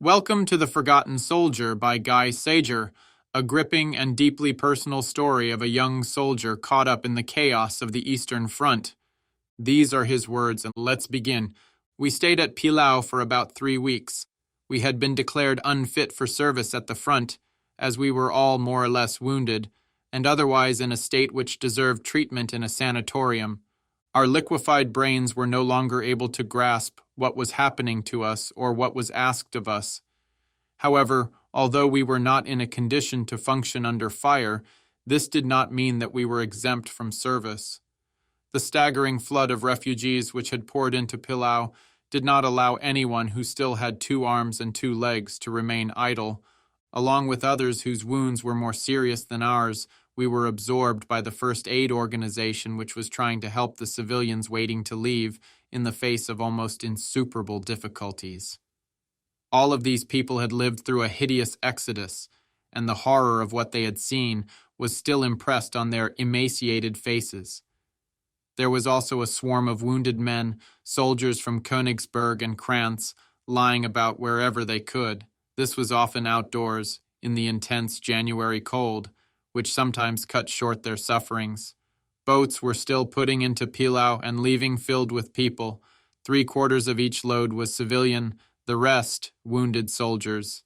Welcome to The Forgotten Soldier by Guy Sajer, a gripping and deeply personal story of a young soldier caught up in the chaos of the Eastern Front. These are his words, and let's begin. We stayed at Pillau for about 3 weeks. We had been declared unfit for service at the front, as we were all more or less wounded, and otherwise in a state which deserved treatment in a sanatorium. Our liquefied brains were no longer able to grasp what was happening to us or what was asked of us. However, although we were not in a condition to function under fire, this did not mean that we were exempt from service. The staggering flood of refugees which had poured into Pillau did not allow anyone who still had 2 arms and 2 legs to remain idle. Along with others whose wounds were more serious than ours, we were absorbed by the first aid organization which was trying to help the civilians waiting to leave in the face of almost insuperable difficulties. All of these people had lived through a hideous exodus, and the horror of what they had seen was still impressed on their emaciated faces. There was also a swarm of wounded men, soldiers from Königsberg and Krantz, lying about wherever they could. This was often outdoors, in the intense January cold, which sometimes cut short their sufferings. Boats were still putting into Pillau and leaving filled with people. 3/4 of each load was civilian, the rest wounded soldiers.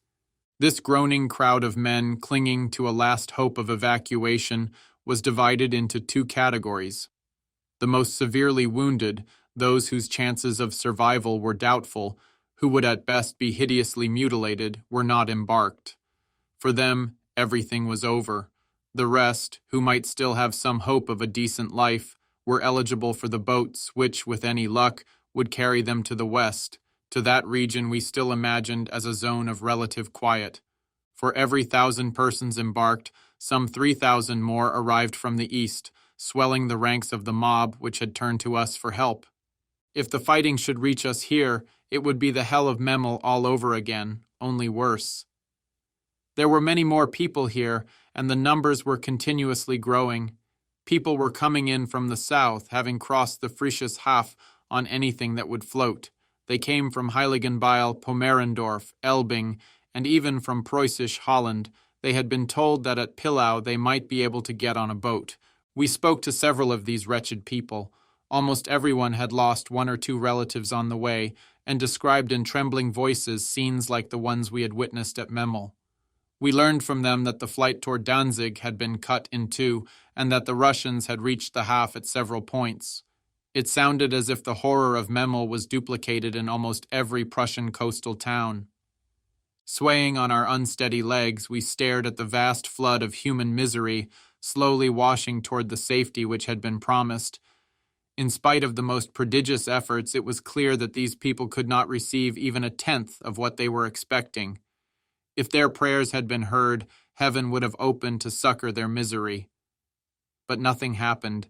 This groaning crowd of men clinging to a last hope of evacuation was divided into 2 categories. The most severely wounded, those whose chances of survival were doubtful, who would at best be hideously mutilated, were not embarked. For them, everything was over. The rest, who might still have some hope of a decent life, were eligible for the boats which, with any luck, would carry them to the west, to that region we still imagined as a zone of relative quiet. For every 1,000 persons embarked, some 3,000 more arrived from the east, swelling the ranks of the mob which had turned to us for help. If the fighting should reach us here, it would be the hell of Memel all over again, only worse. There were many more people here, and the numbers were continuously growing. People were coming in from the south, having crossed the Frisches Haff on anything that would float. They came from Heiligenbeil, Pomerendorf, Elbing, and even from Preussisch Holland. They had been told that at Pillau they might be able to get on a boat. We spoke to several of these wretched people. Almost everyone had lost 1 or 2 relatives on the way, and described in trembling voices scenes like the ones we had witnessed at Memel. We learned from them that the flight toward Danzig had been cut in 2, and that the Russians had reached the Haff at several points. It sounded as if the horror of Memel was duplicated in almost every Prussian coastal town. Swaying on our unsteady legs, we stared at the vast flood of human misery, slowly washing toward the safety which had been promised. In spite of the most prodigious efforts, it was clear that these people could not receive even a tenth of what they were expecting. If their prayers had been heard, heaven would have opened to succor their misery. But nothing happened,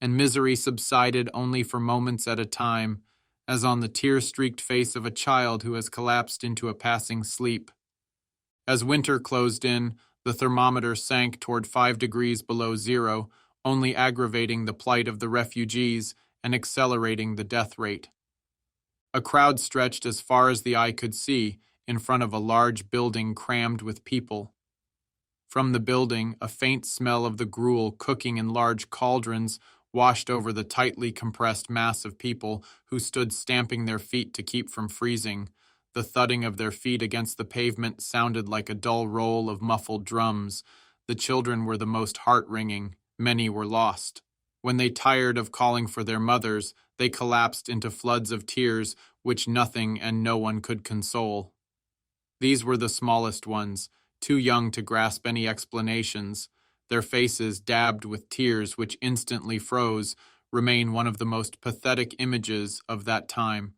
and misery subsided only for moments at a time, as on the tear-streaked face of a child who has collapsed into a passing sleep. As winter closed in, the thermometer sank toward 5 degrees below zero, only aggravating the plight of the refugees and accelerating the death rate. A crowd stretched as far as the eye could see, in front of a large building crammed with people. From the building, a faint smell of the gruel cooking in large cauldrons washed over the tightly compressed mass of people who stood stamping their feet to keep from freezing. The thudding of their feet against the pavement sounded like a dull roll of muffled drums. The children were the most heart-wringing. Many were lost. When they tired of calling for their mothers, they collapsed into floods of tears which nothing and no one could console. These were the smallest ones, too young to grasp any explanations. Their faces, dabbed with tears which instantly froze, remain one of the most pathetic images of that time.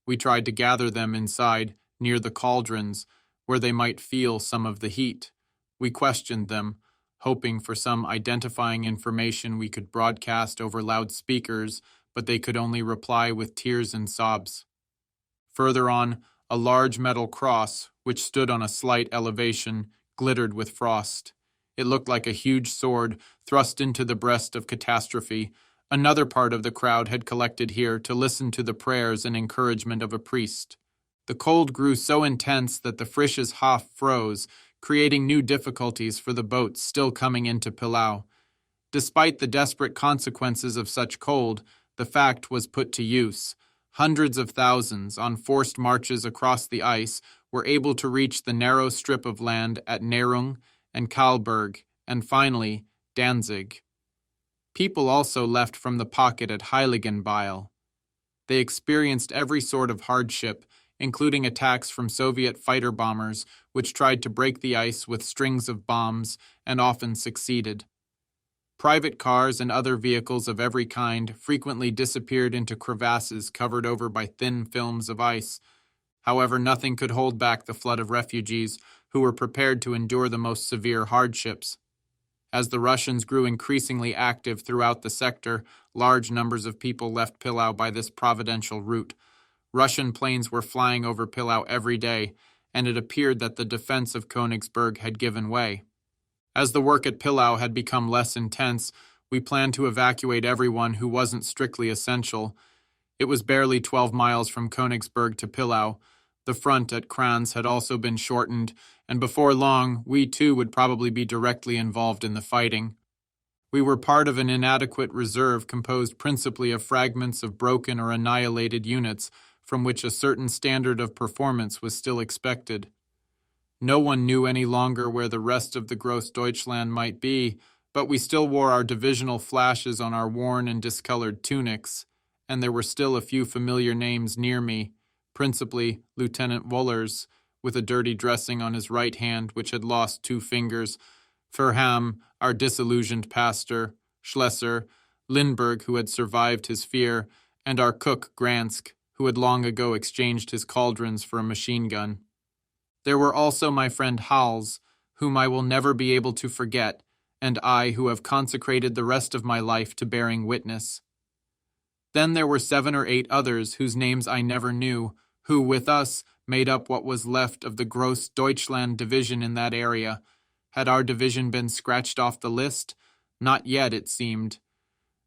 We tried to gather them inside, near the cauldrons, where they might feel some of the heat. We questioned them, hoping for some identifying information we could broadcast over loudspeakers, but they could only reply with tears and sobs. Further on, a large metal cross, which stood on a slight elevation, glittered with frost. It looked like a huge sword thrust into the breast of catastrophe. Another part of the crowd had collected here to listen to the prayers and encouragement of a priest. The cold grew so intense that the Frisches Hof froze, creating new difficulties for the boats still coming into Pillau. Despite the desperate consequences of such cold, the fact was put to use. Hundreds of thousands, on forced marches across the ice, were able to reach the narrow strip of land at Nerung and Kalberg, and finally, Danzig. People also left from the pocket at Heiligenbeil. They experienced every sort of hardship, including attacks from Soviet fighter bombers, which tried to break the ice with strings of bombs and often succeeded. Private cars and other vehicles of every kind frequently disappeared into crevasses covered over by thin films of ice. However, nothing could hold back the flood of refugees who were prepared to endure the most severe hardships. As the Russians grew increasingly active throughout the sector, large numbers of people left Pillau by this providential route. Russian planes were flying over Pillau every day, and it appeared that the defense of Königsberg had given way. As the work at Pillau had become less intense, we planned to evacuate everyone who wasn't strictly essential. It was barely 12 miles from Königsberg to Pillau. The front at Kranz had also been shortened, and before long, we too would probably be directly involved in the fighting. We were part of an inadequate reserve composed principally of fragments of broken or annihilated units from which a certain standard of performance was still expected. No one knew any longer where the rest of the Großdeutschland might be, but we still wore our divisional flashes on our worn and discolored tunics, and there were still a few familiar names near me, principally Lieutenant Wohlers, with a dirty dressing on his right hand which had lost 2 fingers, Furham, our disillusioned pastor, Schlesser, Lindbergh, who had survived his fear, and our cook Gransk, who had long ago exchanged his cauldrons for a machine gun. There were also my friend Hals, whom I will never be able to forget, and I who have consecrated the rest of my life to bearing witness. Then there were 7 or 8 others whose names I never knew, who, with us, made up what was left of the Großdeutschland division in that area. Had our division been scratched off the list? Not yet, it seemed.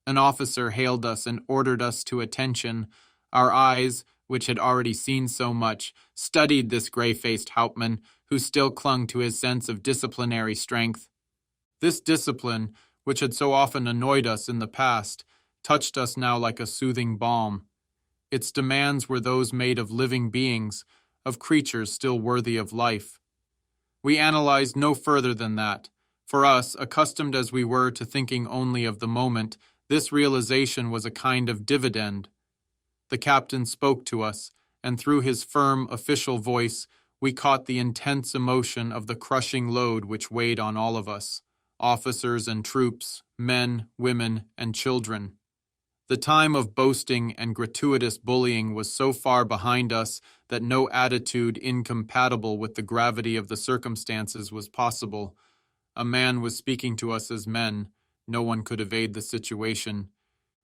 An officer hailed us and ordered us to attention. Our eyes, which had already seen so much, studied this gray-faced Hauptmann, who still clung to his sense of disciplinary strength. This discipline, which had so often annoyed us in the past, touched us now like a soothing balm. Its demands were those made of living beings, of creatures still worthy of life. We analyzed no further than that. For us, accustomed as we were to thinking only of the moment, this realization was a kind of dividend. The captain spoke to us, and through his firm, official voice, we caught the intense emotion of the crushing load which weighed on all of us, officers and troops, men, women, and children. The time of boasting and gratuitous bullying was so far behind us that no attitude incompatible with the gravity of the circumstances was possible. A man was speaking to us as men. No one could evade the situation.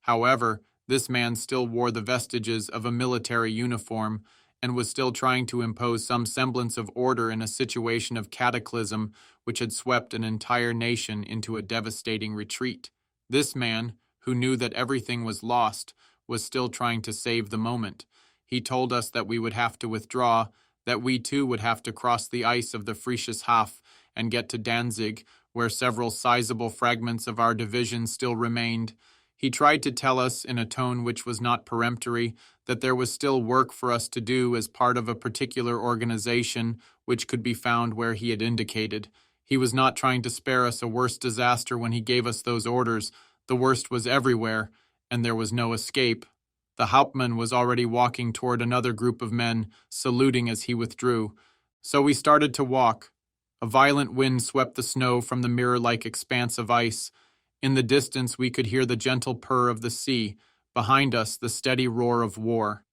However, this man still wore the vestiges of a military uniform and was still trying to impose some semblance of order in a situation of cataclysm which had swept an entire nation into a devastating retreat. This man, who knew that everything was lost, was still trying to save the moment. He told us that we would have to withdraw, that we too would have to cross the ice of the Frisches Hof and get to Danzig, where several sizable fragments of our division still remained. He tried to tell us, in a tone which was not peremptory, that there was still work for us to do as part of a particular organization which could be found where he had indicated. He was not trying to spare us a worse disaster when he gave us those orders. The worst was everywhere, and there was no escape. The Hauptmann was already walking toward another group of men, saluting as he withdrew. So we started to walk. A violent wind swept the snow from the mirror-like expanse of ice. In the distance we could hear the gentle purr of the sea, behind us the steady roar of war.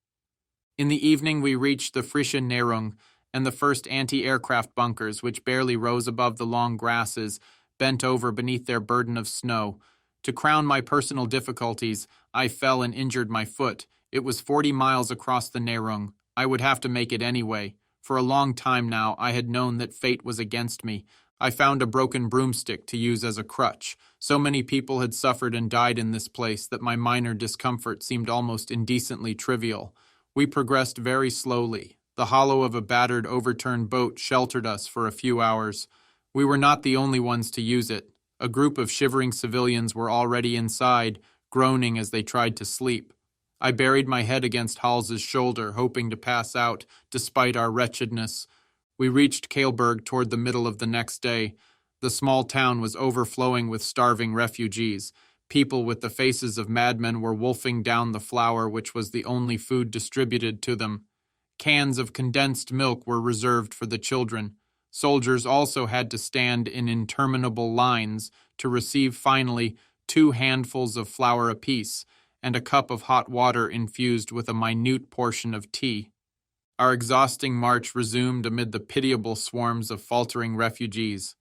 In the evening we reached the Frische Nerung and the first anti-aircraft bunkers which barely rose above the long grasses, bent over beneath their burden of snow. To crown my personal difficulties, I fell and injured my foot. It was 40 miles across the Nerung. I would have to make it anyway. For a long time now I had known that fate was against me. I found a broken broomstick to use as a crutch. So many people had suffered and died in this place that my minor discomfort seemed almost indecently trivial. We progressed very slowly. The hollow of a battered, overturned boat sheltered us for a few hours. We were not the only ones to use it. A group of shivering civilians were already inside, groaning as they tried to sleep. I buried my head against Hals's shoulder, hoping to pass out, despite our wretchedness. We reached Kailberg toward the middle of the next day. The small town was overflowing with starving refugees. People with the faces of madmen were wolfing down the flour, which was the only food distributed to them. Cans of condensed milk were reserved for the children. Soldiers also had to stand in interminable lines to receive finally 2 handfuls of flour apiece and a cup of hot water infused with a minute portion of tea. Our exhausting march resumed amid the pitiable swarms of faltering refugees.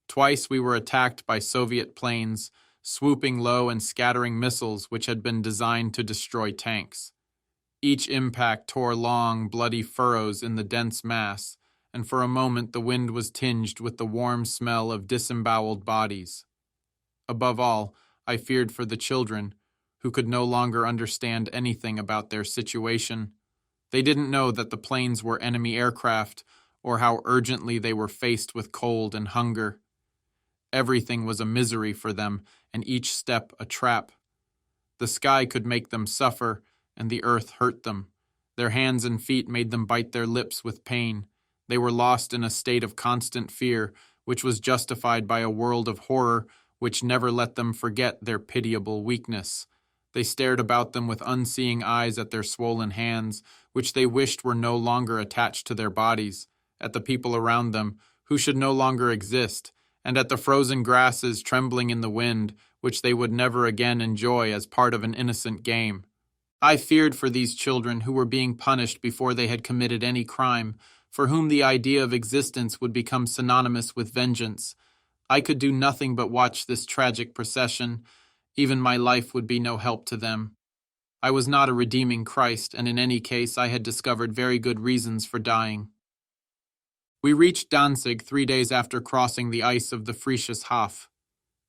Twice we were attacked by Soviet planes, swooping low and scattering missiles which had been designed to destroy tanks. Each impact tore long, bloody furrows in the dense mass, and for a moment the wind was tinged with the warm smell of disemboweled bodies. Above all, I feared for the children, who could no longer understand anything about their situation. They didn't know that the planes were enemy aircraft, or how urgently they were faced with cold and hunger. Everything was a misery for them, and each step a trap. The sky could make them suffer, and the earth hurt them. Their hands and feet made them bite their lips with pain. They were lost in a state of constant fear, which was justified by a world of horror which never let them forget their pitiable weakness. They stared about them with unseeing eyes at their swollen hands, which they wished were no longer attached to their bodies, at the people around them, who should no longer exist, and at the frozen grasses trembling in the wind, which they would never again enjoy as part of an innocent game. I feared for these children who were being punished before they had committed any crime, for whom the idea of existence would become synonymous with vengeance. I could do nothing but watch this tragic procession. Even my life would be no help to them. I was not a redeeming Christ, and in any case I had discovered very good reasons for dying. We reached Danzig 3 days after crossing the ice of the Frisian Haff.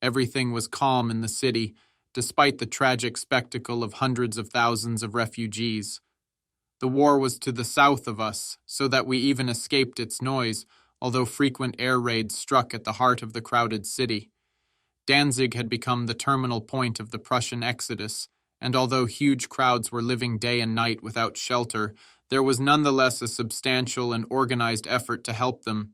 Everything was calm in the city, despite the tragic spectacle of hundreds of thousands of refugees. The war was to the south of us, so that we even escaped its noise, although frequent air raids struck at the heart of the crowded city. Danzig had become the terminal point of the Prussian exodus, and although huge crowds were living day and night without shelter, there was nonetheless a substantial and organized effort to help them.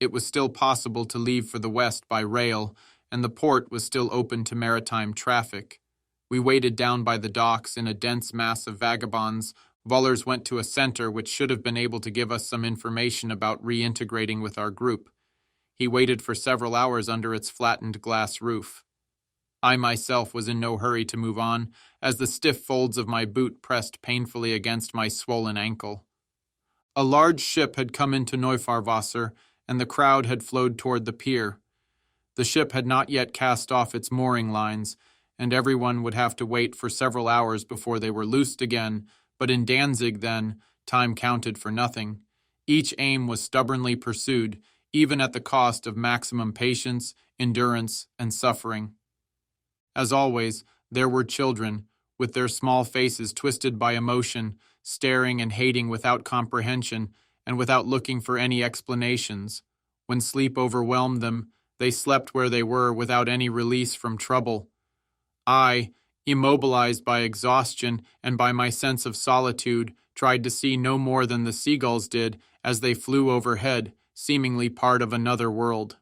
It was still possible to leave for the west by rail, and the port was still open to maritime traffic. We waited down by the docks in a dense mass of vagabonds. Vollers went to a center which should have been able to give us some information about reintegrating with our group. He waited for several hours under its flattened glass roof. I myself was in no hurry to move on, as the stiff folds of my boot pressed painfully against my swollen ankle. A large ship had come into Neufahrwasser, and the crowd had flowed toward the pier. The ship had not yet cast off its mooring lines, and everyone would have to wait for several hours before they were loosed again, but in Danzig then, time counted for nothing. Each aim was stubbornly pursued, even at the cost of maximum patience, endurance, and suffering. As always, there were children, with their small faces twisted by emotion, staring and hating without comprehension and without looking for any explanations. When sleep overwhelmed them, they slept where they were without any release from trouble. I, immobilized by exhaustion and by my sense of solitude, tried to see no more than the seagulls did as they flew overhead, seemingly part of another world.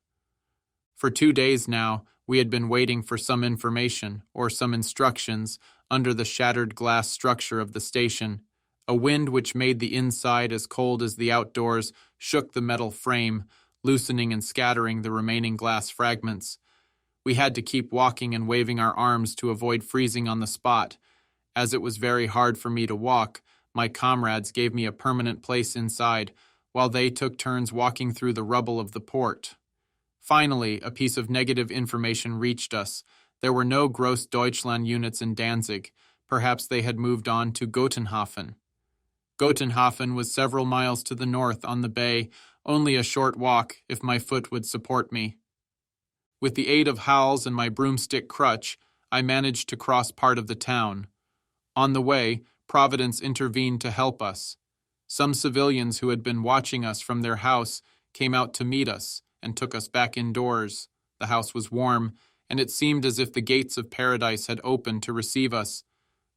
For 2 days now, we had been waiting for some information or some instructions under the shattered glass structure of the station. A wind which made the inside as cold as the outdoors shook the metal frame, loosening and scattering the remaining glass fragments. We had to keep walking and waving our arms to avoid freezing on the spot. As it was very hard for me to walk, my comrades gave me a permanent place inside, while they took turns walking through the rubble of the port. Finally, a piece of negative information reached us. There were no Gross Deutschland units in Danzig. Perhaps they had moved on to Gotenhafen. Gotenhafen was several miles to the north on the bay, only a short walk if my foot would support me. With the aid of Hals and my broomstick crutch, I managed to cross part of the town. On the way, Providence intervened to help us. Some civilians who had been watching us from their house came out to meet us and took us back indoors. The house was warm, and it seemed as if the gates of paradise had opened to receive us.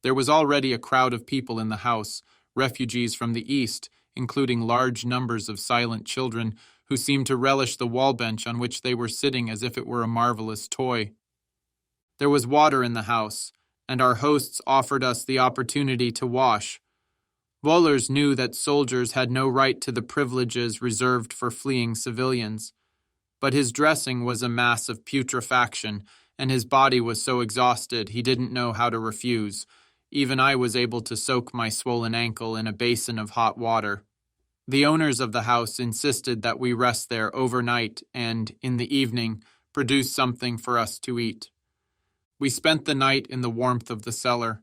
There was already a crowd of people in the house, refugees from the east, including large numbers of silent children who seemed to relish the wall bench on which they were sitting as if it were a marvelous toy. There was water in the house, and our hosts offered us the opportunity to wash. Wohlers knew that soldiers had no right to the privileges reserved for fleeing civilians, but his dressing was a mass of putrefaction, and his body was so exhausted he didn't know how to refuse. Even I was able to soak my swollen ankle in a basin of hot water. The owners of the house insisted that we rest there overnight and, in the evening, produce something for us to eat. We spent the night in the warmth of the cellar.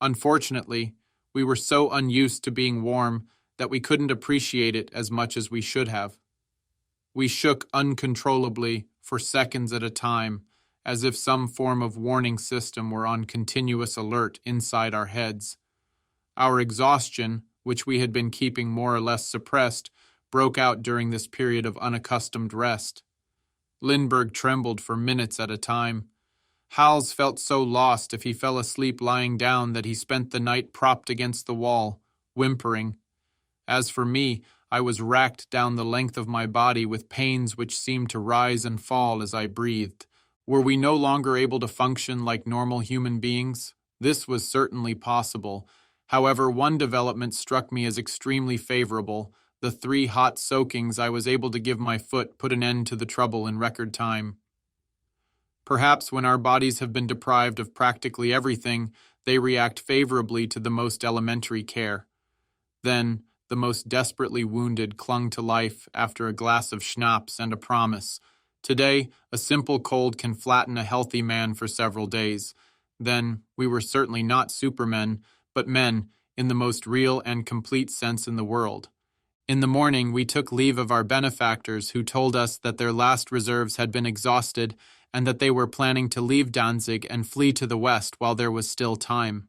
Unfortunately, we were so unused to being warm that we couldn't appreciate it as much as we should have. We shook uncontrollably for seconds at a time, as if some form of warning system were on continuous alert inside our heads. Our exhaustion, which we had been keeping more or less suppressed, broke out during this period of unaccustomed rest. Lindbergh trembled for minutes at a time. Hals felt so lost if he fell asleep lying down that he spent the night propped against the wall, whimpering. As for me, I was racked down the length of my body with pains which seemed to rise and fall as I breathed. Were we no longer able to function like normal human beings? This was certainly possible. However, one development struck me as extremely favorable. The 3 hot soakings I was able to give my foot put an end to the trouble in record time. Perhaps when our bodies have been deprived of practically everything, they react favorably to the most elementary care. Then, the most desperately wounded clung to life after a glass of schnapps and a promise. Today, a simple cold can flatten a healthy man for several days. Then, we were certainly not supermen, but men in the most real and complete sense in the world. In the morning, we took leave of our benefactors who told us that their last reserves had been exhausted and that they were planning to leave Danzig and flee to the west while there was still time.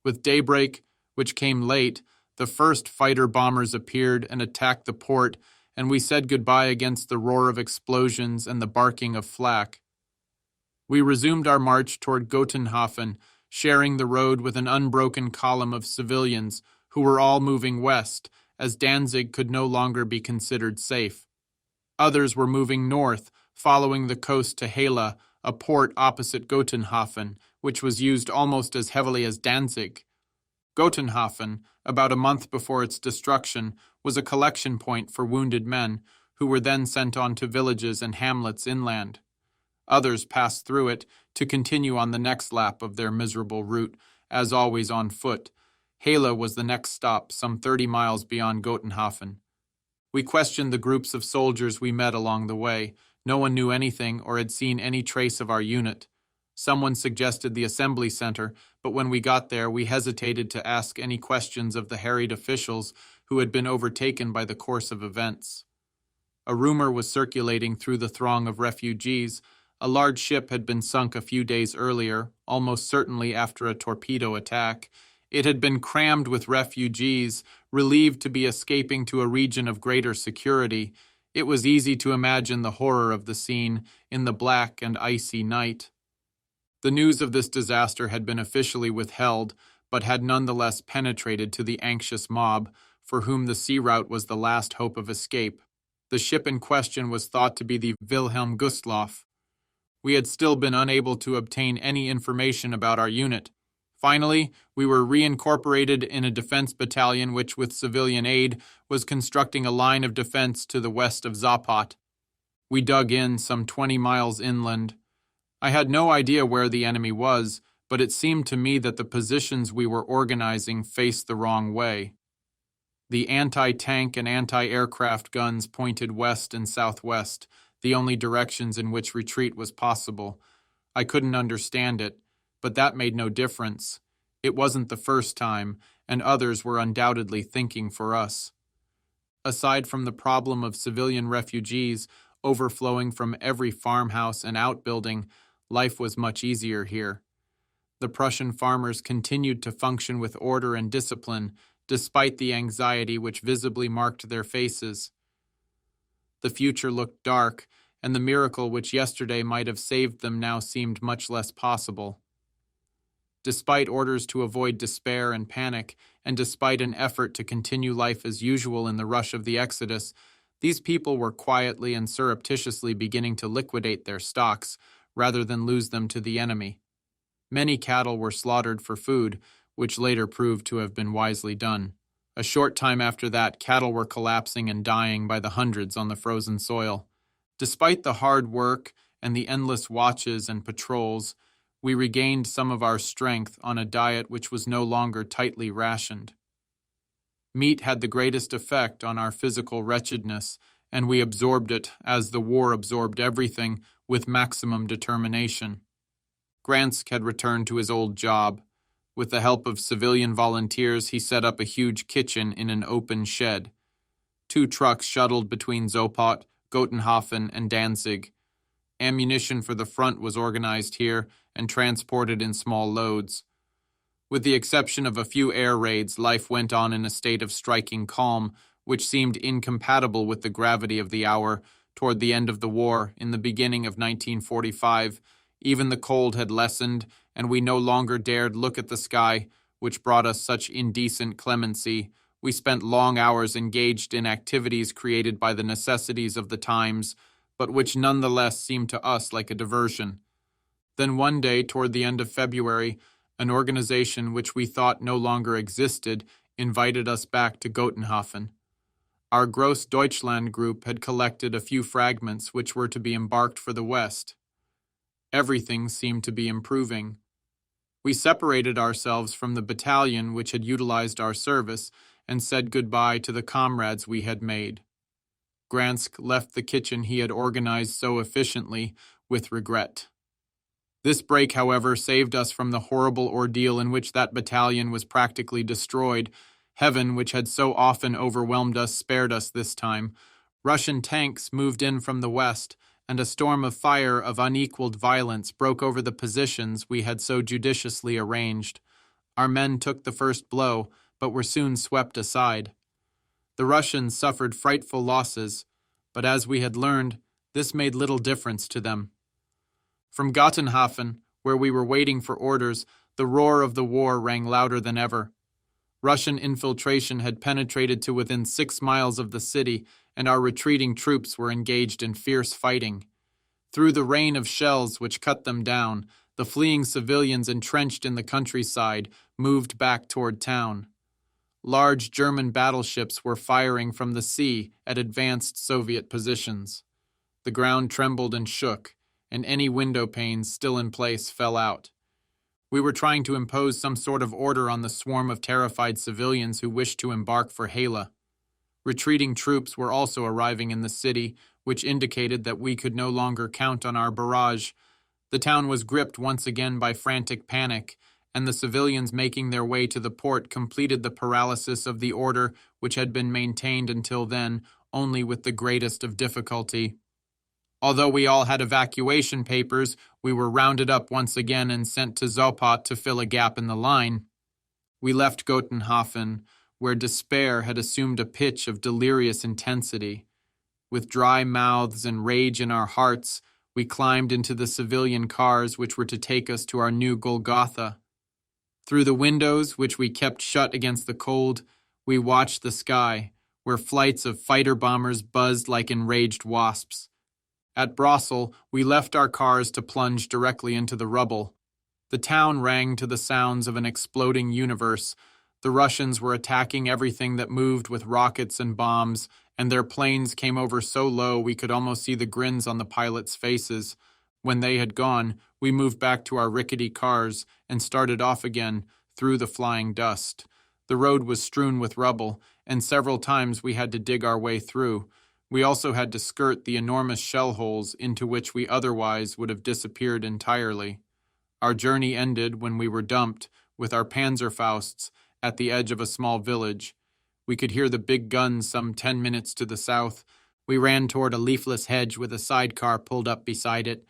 With daybreak, which came late, the first fighter-bombers appeared and attacked the port, and we said goodbye against the roar of explosions and the barking of flak. We resumed our march toward Gotenhofen, sharing the road with an unbroken column of civilians who were all moving west, as Danzig could no longer be considered safe. Others were moving north, following the coast to Hela, a port opposite Gotenhofen, which was used almost as heavily as Danzig. Gotenhofen, about a month before its destruction, was a collection point for wounded men, who were then sent on to villages and hamlets inland. Others passed through it to continue on the next lap of their miserable route, as always on foot. Hela was the next stop, some 30 miles beyond Gotenhofen. We questioned the groups of soldiers we met along the way. No one knew anything or had seen any trace of our unit. Someone suggested the assembly center, but when we got there, we hesitated to ask any questions of the harried officials who had been overtaken by the course of events. A rumor was circulating through the throng of refugees. A large ship had been sunk a few days earlier, almost certainly after a torpedo attack. It had been crammed with refugees, relieved to be escaping to a region of greater security. It was easy to imagine the horror of the scene in the black and icy night. The news of this disaster had been officially withheld, but had nonetheless penetrated to the anxious mob, for whom the sea route was the last hope of escape. The ship in question was thought to be the Wilhelm Gustloff. We had still been unable to obtain any information about our unit. Finally, we were reincorporated in a defense battalion which, with civilian aid, was constructing a line of defense to the west of Zapot. We dug in some 20 miles inland. I had no idea where the enemy was, but it seemed to me that the positions we were organizing faced the wrong way. The anti-tank and anti-aircraft guns pointed west and southwest, the only directions in which retreat was possible. I couldn't understand it, but that made no difference. It wasn't the first time, and others were undoubtedly thinking for us. Aside from the problem of civilian refugees overflowing from every farmhouse and outbuilding, life was much easier here. The Prussian farmers continued to function with order and discipline, despite the anxiety which visibly marked their faces. The future looked dark, and the miracle which yesterday might have saved them now seemed much less possible. Despite orders to avoid despair and panic, and despite an effort to continue life as usual in the rush of the exodus, these people were quietly and surreptitiously beginning to liquidate their stocks, rather than lose them to the enemy. Many cattle were slaughtered for food, which later proved to have been wisely done. A short time after that, cattle were collapsing and dying by the hundreds on the frozen soil. Despite the hard work and the endless watches and patrols, we regained some of our strength on a diet which was no longer tightly rationed. Meat had the greatest effect on our physical wretchedness, and we absorbed it, as the war absorbed everything, with maximum determination. Gransk had returned to his old job. With the help of civilian volunteers, he set up a huge kitchen in an open shed. 2 trucks shuttled between Sopot, Gotenhofen, and Danzig. Ammunition for the front was organized here and transported in small loads. With the exception of a few air raids, life went on in a state of striking calm, which seemed incompatible with the gravity of the hour. Toward the end of the war, in the beginning of 1945, even the cold had lessened, and we no longer dared look at the sky, which brought us such indecent clemency. We spent long hours engaged in activities created by the necessities of the times, but which nonetheless seemed to us like a diversion. Then one day, toward the end of February, an organization which we thought no longer existed invited us back to Gotenhofen. Our Gross Deutschland group had collected a few fragments which were to be embarked for the West. Everything seemed to be improving. We separated ourselves from the battalion which had utilized our service and said goodbye to the comrades we had made. Gransk left the kitchen he had organized so efficiently with regret. This break, however, saved us from the horrible ordeal in which that battalion was practically destroyed. Heaven, which had so often overwhelmed us, spared us this time. Russian tanks moved in from the west, and a storm of fire of unequaled violence broke over the positions we had so judiciously arranged. Our men took the first blow, but were soon swept aside. The Russians suffered frightful losses, but as we had learned, this made little difference to them. From Gotenhofen, where we were waiting for orders, the roar of the war rang louder than ever. Russian infiltration had penetrated to within 6 miles of the city, and our retreating troops were engaged in fierce fighting. Through the rain of shells which cut them down, the fleeing civilians entrenched in the countryside moved back toward town. Large German battleships were firing from the sea at advanced Soviet positions. The ground trembled and shook, and any window panes still in place fell out. We were trying to impose some sort of order on the swarm of terrified civilians who wished to embark for Hela. Retreating troops were also arriving in the city, which indicated that we could no longer count on our barrage. The town was gripped once again by frantic panic, and the civilians making their way to the port completed the paralysis of the order which had been maintained until then only with the greatest of difficulty. Although we all had evacuation papers, we were rounded up once again and sent to Sopot to fill a gap in the line. We left Gotenhofen, where despair had assumed a pitch of delirious intensity. With dry mouths and rage in our hearts, we climbed into the civilian cars which were to take us to our new Golgotha. Through the windows, which we kept shut against the cold, we watched the sky, where flights of fighter bombers buzzed like enraged wasps. At Brossel, we left our cars to plunge directly into the rubble. The town rang to the sounds of an exploding universe. The Russians were attacking everything that moved with rockets and bombs, and their planes came over so low we could almost see the grins on the pilots' faces. When they had gone, we moved back to our rickety cars and started off again through the flying dust. The road was strewn with rubble, and several times we had to dig our way through. We also had to skirt the enormous shell holes into which we otherwise would have disappeared entirely. Our journey ended when we were dumped, with our Panzerfausts, at the edge of a small village. We could hear the big guns some 10 minutes to the south. We ran toward a leafless hedge with a sidecar pulled up beside it.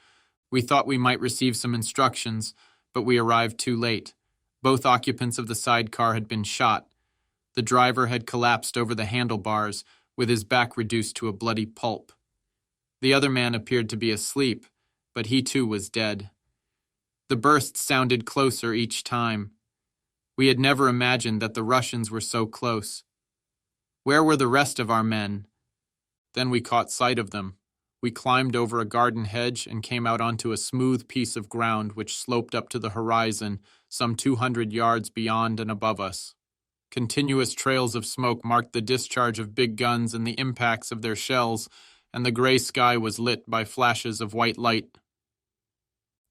We thought we might receive some instructions, but we arrived too late. Both occupants of the sidecar had been shot. The driver had collapsed over the handlebars, with his back reduced to a bloody pulp. The other man appeared to be asleep, but he too was dead. The bursts sounded closer each time. We had never imagined that the Russians were so close. Where were the rest of our men? Then we caught sight of them. We climbed over a garden hedge and came out onto a smooth piece of ground which sloped up to the horizon, some 200 yards beyond and above us. Continuous trails of smoke marked the discharge of big guns and the impacts of their shells, and the gray sky was lit by flashes of white light.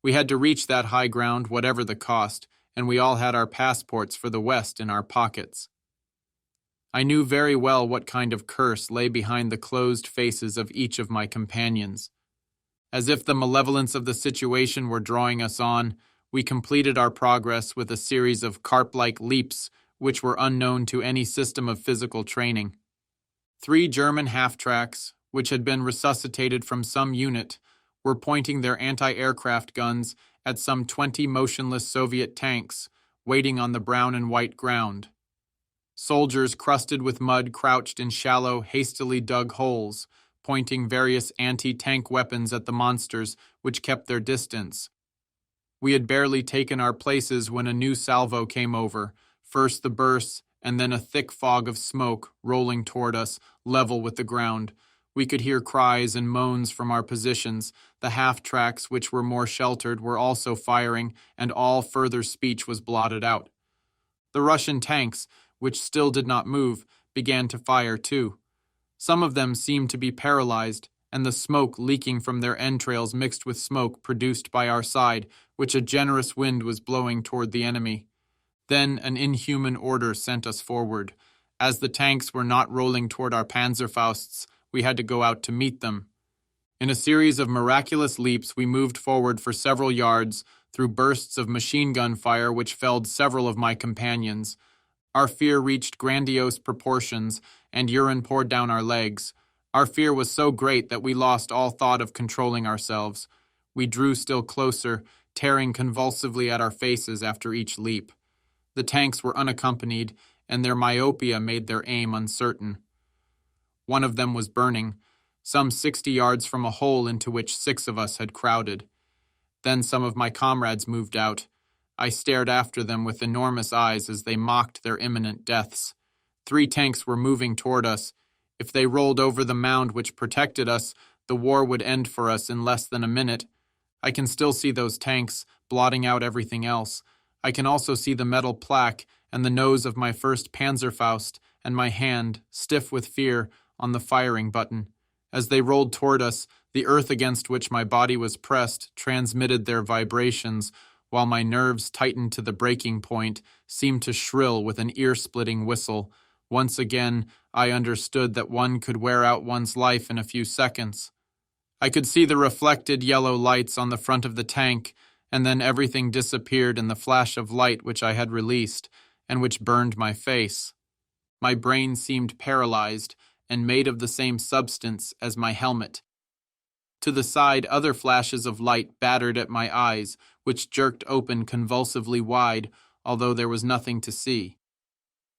We had to reach that high ground, whatever the cost, and we all had our passports for the West in our pockets. I knew very well what kind of curse lay behind the closed faces of each of my companions. As if the malevolence of the situation were drawing us on, we completed our progress with a series of carp-like leaps which were unknown to any system of physical training. 3 German half-tracks, which had been resuscitated from some unit, were pointing their anti-aircraft guns at some 20 motionless Soviet tanks waiting on the brown and white ground. Soldiers crusted with mud crouched in shallow, hastily dug holes, pointing various anti-tank weapons at the monsters which kept their distance. We had barely taken our places when a new salvo came over, first the bursts and then a thick fog of smoke rolling toward us, level with the ground. We could hear cries and moans from our positions. The half-tracks, which were more sheltered, were also firing, and all further speech was blotted out. The Russian tanks, which still did not move, began to fire too. Some of them seemed to be paralyzed, and the smoke leaking from their entrails mixed with smoke produced by our side, which a generous wind was blowing toward the enemy. Then an inhuman order sent us forward. As the tanks were not rolling toward our Panzerfausts, we had to go out to meet them. In a series of miraculous leaps, we moved forward for several yards through bursts of machine gun fire which felled several of my companions. Our fear reached grandiose proportions, and urine poured down our legs. Our fear was so great that we lost all thought of controlling ourselves. We drew still closer, tearing convulsively at our faces after each leap. The tanks were unaccompanied, and their myopia made their aim uncertain. One of them was burning, some 60 yards from a hole into which 6 of us had crowded. Then some of my comrades moved out. I stared after them with enormous eyes as they mocked their imminent deaths. 3 tanks were moving toward us. If they rolled over the mound which protected us, the war would end for us in less than a minute. I can still see those tanks, blotting out everything else. I can also see the metal plaque and the nose of my first Panzerfaust and my hand, stiff with fear, on the firing button. As they rolled toward us, the earth against which my body was pressed transmitted their vibrations, while my nerves, tightened to the breaking point, seemed to shrill with an ear-splitting whistle. Once again, I understood that one could wear out one's life in a few seconds. I could see the reflected yellow lights on the front of the tank, and then everything disappeared in the flash of light which I had released, and which burned my face. My brain seemed paralyzed, and made of the same substance as my helmet. To the side, other flashes of light battered at my eyes, which jerked open convulsively wide, although there was nothing to see.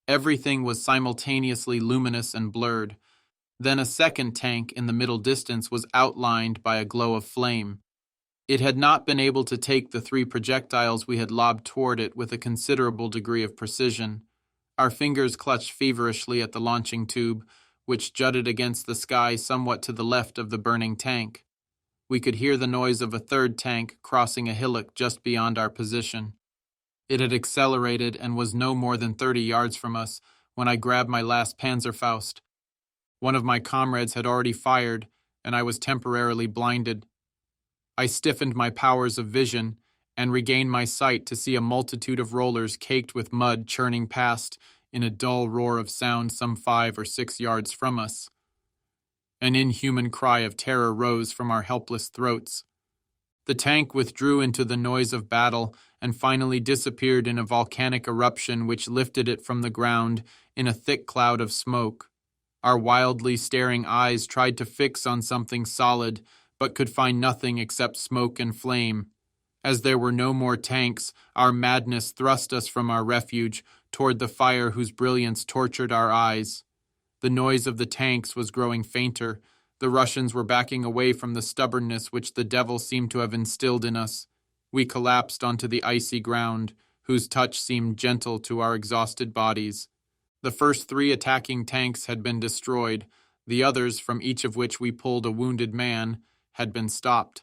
Everything was simultaneously luminous and blurred. Then a second tank in the middle distance was outlined by a glow of flame. It had not been able to take the 3 projectiles we had lobbed toward it with a considerable degree of precision. Our fingers clutched feverishly at the launching tube, which jutted against the sky somewhat to the left of the burning tank. We could hear the noise of a 3rd tank crossing a hillock just beyond our position. It had accelerated and was no more than 30 yards from us when I grabbed my last Panzerfaust. One of my comrades had already fired, and I was temporarily blinded. I stiffened my powers of vision and regained my sight to see a multitude of rollers caked with mud churning past in a dull roar of sound some 5 or 6 yards from us. An inhuman cry of terror rose from our helpless throats. The tank withdrew into the noise of battle and finally disappeared in a volcanic eruption which lifted it from the ground in a thick cloud of smoke. Our wildly staring eyes tried to fix on something solid, but could find nothing except smoke and flame. As there were no more tanks, our madness thrust us from our refuge, toward the fire whose brilliance tortured our eyes. The noise of the tanks was growing fainter. The Russians were backing away from the stubbornness which the devil seemed to have instilled in us. We collapsed onto the icy ground, whose touch seemed gentle to our exhausted bodies. The first 3 attacking tanks had been destroyed. The others, from each of which we pulled a wounded man, had been stopped.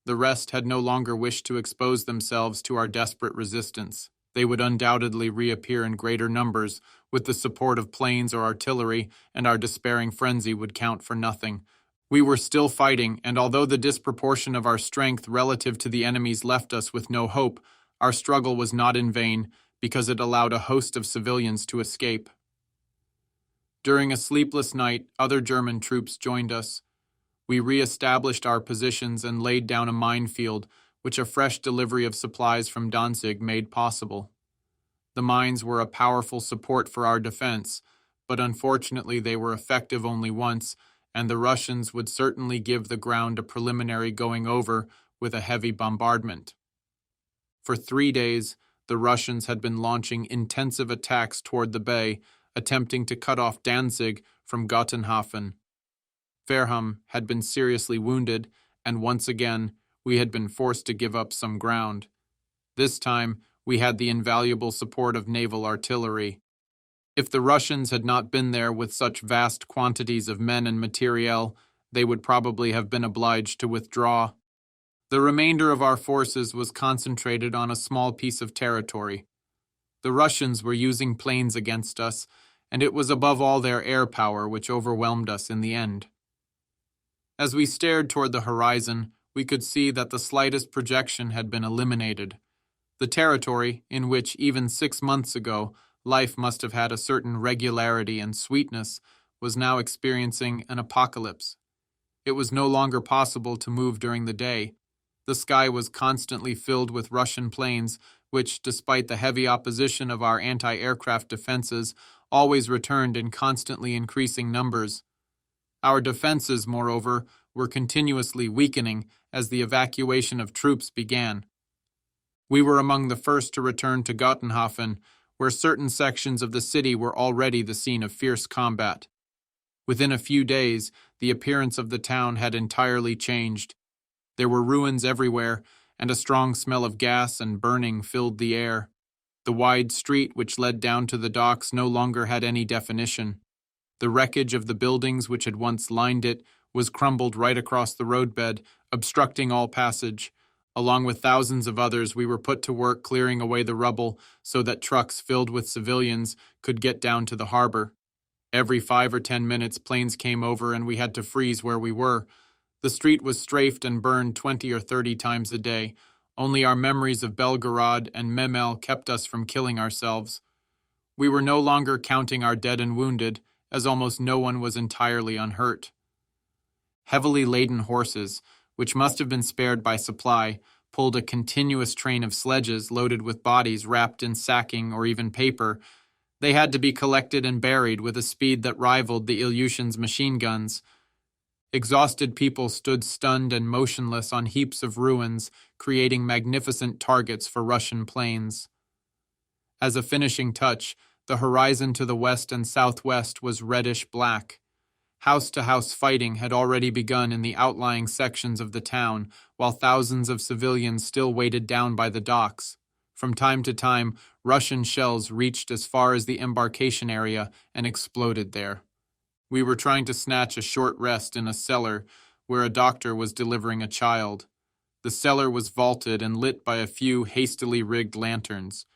The rest had no longer wished to expose themselves to our desperate resistance. They would undoubtedly reappear in greater numbers, with the support of planes or artillery, and our despairing frenzy would count for nothing. We were still fighting, and although the disproportion of our strength relative to the enemies left us with no hope, our struggle was not in vain, because it allowed a host of civilians to escape. During a sleepless night, other German troops joined us. We re-established our positions and laid down a minefield, which a fresh delivery of supplies from Danzig made possible. The mines were a powerful support for our defense, but unfortunately they were effective only once, and the Russians would certainly give the ground a preliminary going over with a heavy bombardment. For 3 days, the Russians had been launching intensive attacks toward the bay, attempting to cut off Danzig from Gotenhafen. Verham had been seriously wounded, and once again, we had been forced to give up some ground. This time, we had the invaluable support of naval artillery. If the Russians had not been there with such vast quantities of men and materiel, they would probably have been obliged to withdraw. The remainder of our forces was concentrated on a small piece of territory. The Russians were using planes against us, and it was above all their air power which overwhelmed us in the end. As we stared toward the horizon, we could see that the slightest projection had been eliminated. The territory, in which even 6 months ago life must have had a certain regularity and sweetness, was now experiencing an apocalypse. It was no longer possible to move during the day. The sky was constantly filled with Russian planes, which, despite the heavy opposition of our anti-aircraft defenses, always returned in constantly increasing numbers. Our defenses, moreover, were continuously weakening as the evacuation of troops began. We were among the first to return to Gotenhafen, where certain sections of the city were already the scene of fierce combat. Within a few days, the appearance of the town had entirely changed. There were ruins everywhere, and a strong smell of gas and burning filled the air. The wide street which led down to the docks no longer had any definition. The wreckage of the buildings which had once lined it was crumbled right across the roadbed, obstructing all passage. Along with thousands of others, we were put to work clearing away the rubble so that trucks filled with civilians could get down to the harbor. Every 5 or 10 minutes, planes came over and we had to freeze where we were. The street was strafed and burned 20 or 30 times a day. Only our memories of Belgorod and Memel kept us from killing ourselves. We were no longer counting our dead and wounded, as almost no one was entirely unhurt. Heavily laden horses, which must have been spared by supply, pulled a continuous train of sledges loaded with bodies wrapped in sacking or even paper. They had to be collected and buried with a speed that rivaled the Ilyushin's machine guns. Exhausted people stood stunned and motionless on heaps of ruins, creating magnificent targets for Russian planes. As a finishing touch, the horizon to the west and southwest was reddish-black. House-to-house fighting had already begun in the outlying sections of the town, while thousands of civilians still waited down by the docks. From time to time, Russian shells reached as far as the embarkation area and exploded there. We were trying to snatch a short rest in a cellar where a doctor was delivering a child. The cellar was vaulted and lit by a few hastily rigged lanterns.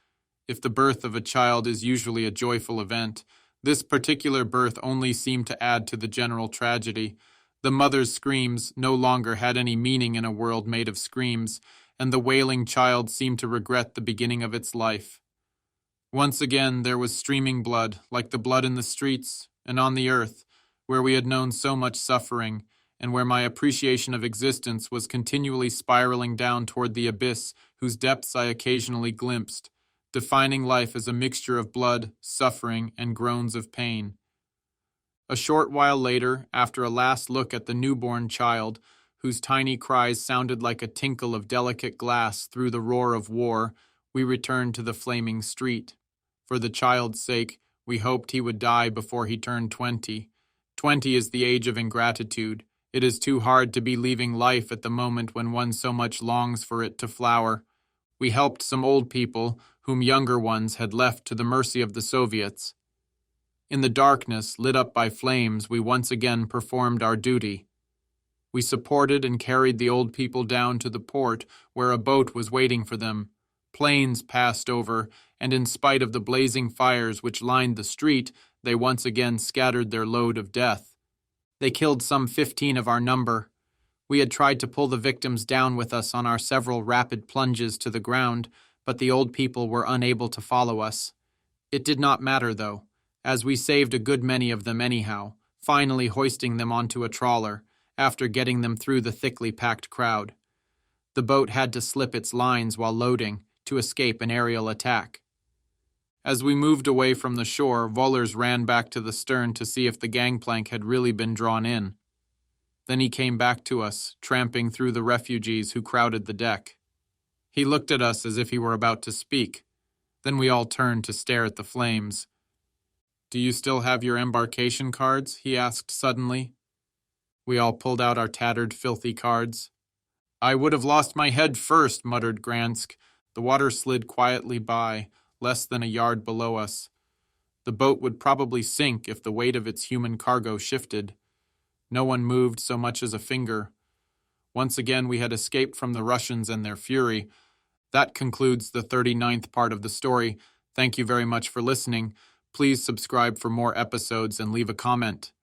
If the birth of a child is usually a joyful event, this particular birth only seemed to add to the general tragedy. The mother's screams no longer had any meaning in a world made of screams, and the wailing child seemed to regret the beginning of its life. Once again there was streaming blood, like the blood in the streets and on the earth, where we had known so much suffering, and where my appreciation of existence was continually spiraling down toward the abyss whose depths I occasionally glimpsed, defining life as a mixture of blood, suffering, and groans of pain. A short while later, after a last look at the newborn child, whose tiny cries sounded like a tinkle of delicate glass through the roar of war, we returned to the flaming street. For the child's sake, we hoped he would die before he turned 20. 20 is the age of ingratitude. It is too hard to be leaving life at the moment when one so much longs for it to flower. We helped some old people, whom younger ones had left to the mercy of the Soviets. In the darkness, lit up by flames, we once again performed our duty. We supported and carried the old people down to the port, where a boat was waiting for them. Planes passed over, and in spite of the blazing fires which lined the street, they once again scattered their load of death. They killed some 15 of our number. We had tried to pull the victims down with us on our several rapid plunges to the ground, but the old people were unable to follow us. It did not matter, though, as we saved a good many of them anyhow, finally hoisting them onto a trawler, after getting them through the thickly packed crowd. The boat had to slip its lines while loading to escape an aerial attack. As we moved away from the shore, Vollers ran back to the stern to see if the gangplank had really been drawn in. Then he came back to us, tramping through the refugees who crowded the deck. He looked at us as if he were about to speak. Then we all turned to stare at the flames. "Do you still have your embarkation cards?" he asked suddenly. We all pulled out our tattered, filthy cards. "I would have lost my head first," muttered Gransk. The water slid quietly by, less than a yard below us. The boat would probably sink if the weight of its human cargo shifted. No one moved so much as a finger. Once again we had escaped from the Russians and their fury. That concludes the 39th part of the story. Thank you very much for listening. Please subscribe for more episodes and leave a comment.